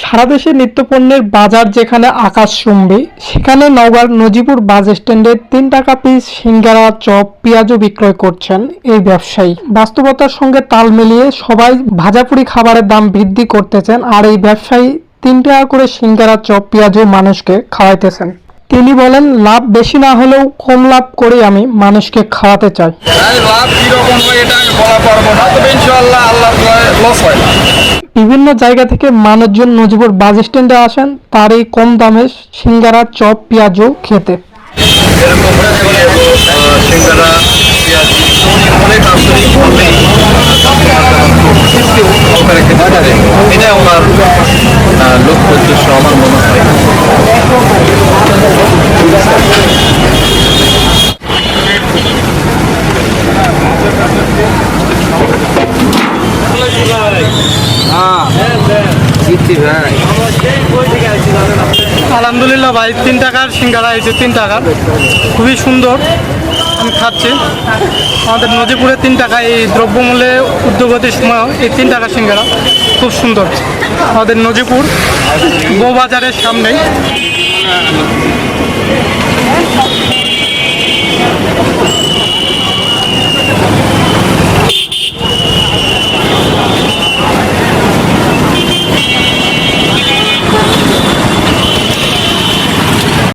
সারা দেশে নিত্যপণ্যের বাজার যেখানে আকাশচুম্বী, সেখানে নওগাঁর নজিপুর বাস স্ট্যান্ডে ৩ টাকা পিস সিঙ্গারা, চপ, পেঁয়াজু বিক্রয় করছেন এই ব্যবসায়ী। বাস্তবতার সঙ্গে তাল মিলিয়ে সবাই ভাজাপুরি খাবারের দাম বৃদ্ধি করতেছেন, আর এই ব্যবসায়ী ৩ টাকা করে সিঙ্গারা, চপ, পেঁয়াজু মানুষকে খাওয়াইতেছেন। তিনি বলেন, লাভ বেশি না হলেও কম লাভ করে আমি মানুষকে খাওয়াতে চাই। লাভ কিরকম হয় এটা আমি বলা পারবো না, তবে ইনশাআল্লাহ আল্লাহর লস হয় না। বিভিন্ন জায়গা থেকে মানুষজন নজিপুর বাস স্ট্যান্ডে আসেন তার এই কম দামে সিঙ্গারা, চপ, পেঁয়াজু খেতে। এরকম সিঙ্গারা, পেঁয়াজ অনেক আন্তরিক ভাবেই সহকারে খেতে পারে, এটা আমার লক্ষ্য উদ্দেশ্য আমার মনে হয়। আলহামদুলিল্লাহ ভাই, 3 টাকার সিঙ্গারা, এই যে 3 টাকার, খুবই সুন্দর। আমি খাচ্ছি। আমাদের নজিপুরে 3 টাকা, এই দ্রব্যমূল্যে ঊর্ধ্বগতির সময় এই 3 টাকা সিঙ্গারা খুব সুন্দর। আমাদের নজিপুর বউবাজারের সামনেই।